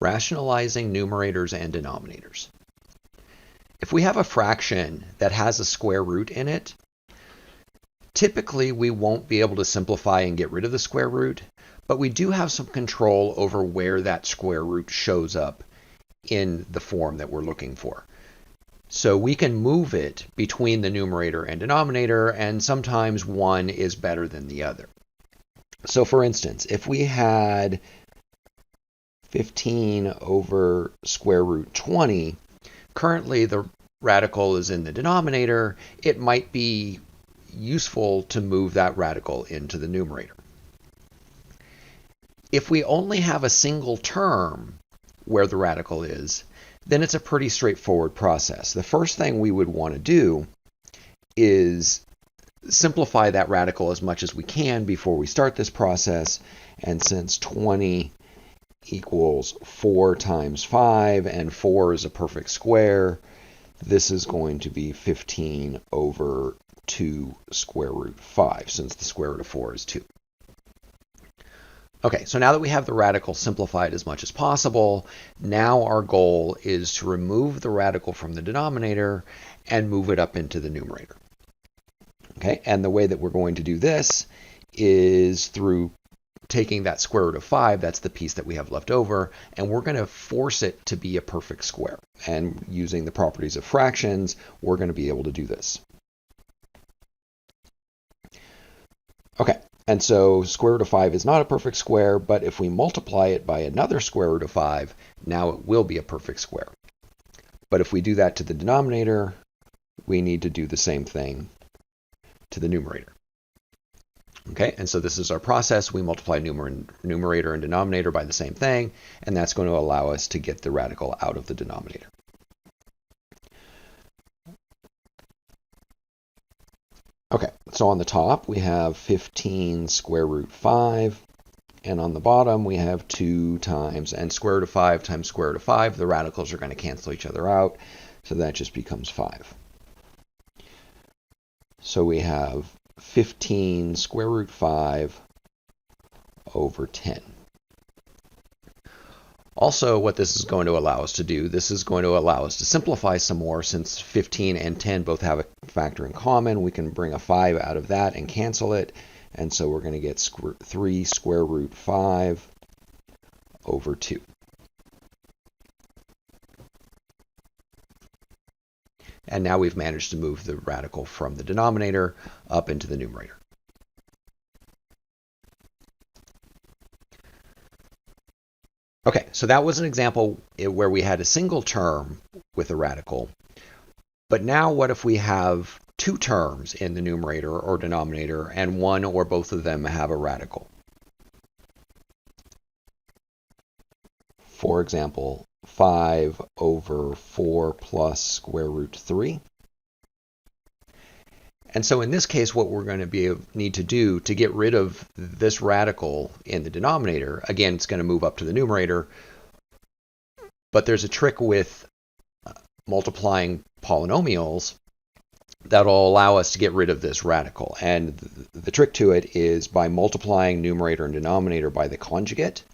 Rationalizing numerators and denominators. If we have a fraction that has a square root in it, typically we won't be able to simplify and get rid of the square root, but we do have some control over where that square root shows up in the form that we're looking for. So we can move it between the numerator and denominator, and sometimes one is better than the other. So for instance, if we had 15 over square root 20, currently the radical is in the denominator. It might be useful to move that radical into the numerator. If we only have a single term where the radical is, then it's a pretty straightforward process. The first thing we would want to do is simplify that radical as much as we can before we start this process. And since 20 equals 4 times 5, and 4 is a perfect square, this is going to be 15 over 2 square root 5, since the square root of 4 is 2. Okay, so now that we have the radical simplified as much as possible, now our goal is to remove the radical from the denominator and move it up into the numerator. Okay, and the way that we're going to do this is through taking that square root of 5, that's the piece that we have left over, and we're going to force it to be a perfect square. And using the properties of fractions, we're going to be able to do this. Okay, and so square root of 5 is not a perfect square, but if we multiply it by another square root of 5, now it will be a perfect square. But if we do that to the denominator, we need to do the same thing to the numerator. Okay, and so this is our process. We multiply numerator and denominator by the same thing, and that's going to allow us to get the radical out of the denominator. Okay, so on the top we have 15 square root 5, and on the bottom we have 2 times, and square root of 5 times square root of 5, the radicals are going to cancel each other out, so that just becomes 5. So we have 15 square root 5 over 10. Also, what this is going to allow us to do, this is going to allow us to simplify some more. Since 15 and 10 both have a factor in common, we can bring a 5 out of that and cancel it. And so we're going to get 3 square root 5 over 2. And now we've managed to move the radical from the denominator up into the numerator. Okay, so that was an example where we had a single term with a radical. But now what if we have two terms in the numerator or denominator, and one or both of them have a radical? For example, 5 over 4 plus square root 3. And so in this case, what we're going to need to do to get rid of this radical in the denominator, again, it's going to move up to the numerator, but there's a trick with multiplying polynomials that will allow us to get rid of this radical. And the trick to it is by multiplying numerator and denominator by the conjugate.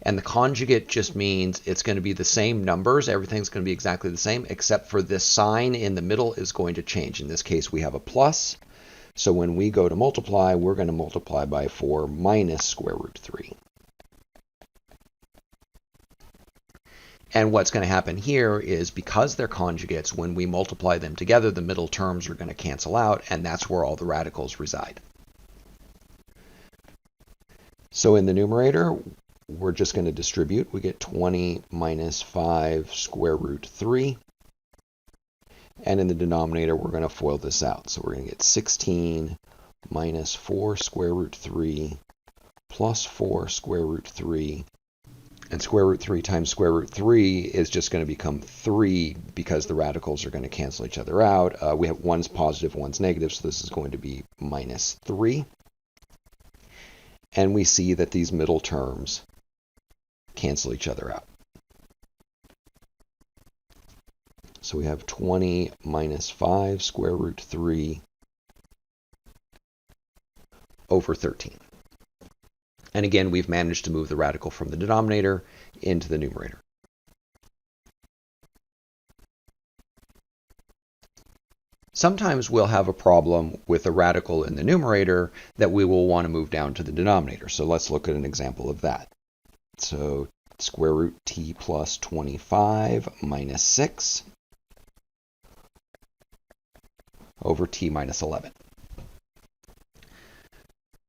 And the conjugate just means it's going to be the same numbers. Everything's going to be exactly the same, except for this sign in the middle is going to change. In this case, we have a plus. So when we go to multiply, we're going to multiply by 4 minus square root 3. And what's going to happen here is because they're conjugates, when we multiply them together, the middle terms are going to cancel out, and that's where all the radicals reside. So in the numerator, we're just going to distribute. We get 20 minus 5 square root 3. And in the denominator, we're going to FOIL this out. So we're going to get 16 minus 4 square root 3 plus 4 square root 3. And square root 3 times square root 3 is just going to become 3 because the radicals are going to cancel each other out. We have one's positive, one's negative, so this is going to be minus 3. And we see that these middle terms cancel each other out. So we have 20 minus 5 square root 3 over 13. And again, we've managed to move the radical from the denominator into the numerator. Sometimes we'll have a problem with a radical in the numerator that we will want to move down to the denominator. So let's look at an example of that. So square root t plus 25 minus 6 over t minus 11.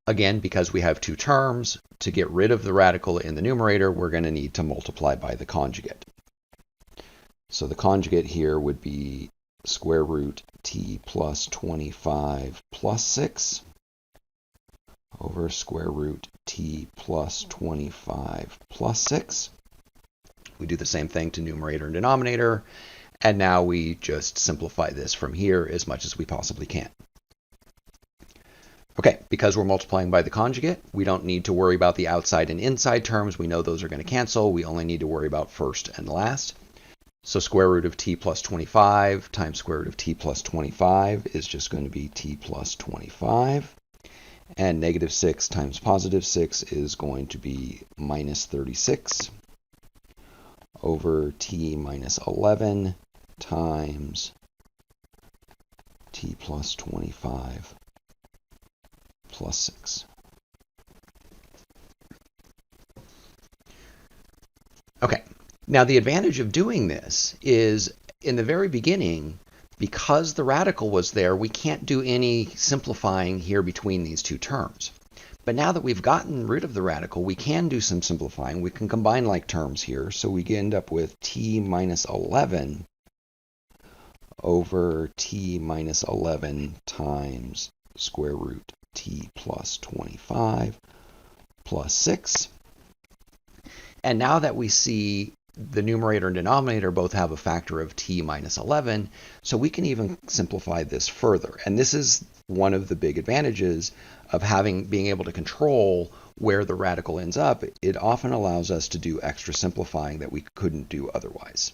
Again, because we have two terms, to get rid of the radical in the numerator, we're going to need to multiply by the conjugate. So the conjugate here would be square root t plus 25 plus 6 over square root t plus 25 plus 6. We do the same thing to numerator and denominator, and now we just simplify this from here as much as we possibly can. Okay, because we're multiplying by the conjugate, we don't need to worry about the outside and inside terms. We know those are going to cancel. We only need to worry about first and last. So square root of t plus 25 times square root of t plus 25 is just going to be t plus 25. And negative 6 times positive 6 is going to be minus 36 over t minus 11 times t plus 25 plus 6. Okay, now the advantage of doing this is in the very beginning, because the radical was there, we can't do any simplifying here between these two terms. But now that we've gotten rid of the radical, we can do some simplifying. We can combine like terms here, so we end up with t minus 11 over t minus 11 times square root t plus 25 plus 6. And now that we see the numerator and denominator both have a factor of t minus 11, so we can even simplify this further. And this is one of the big advantages of being able to control where the radical ends up. It often allows us to do extra simplifying that we couldn't do otherwise.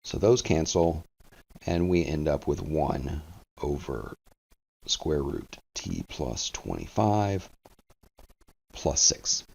So those cancel, and we end up with 1 over square root t plus 25 plus 6.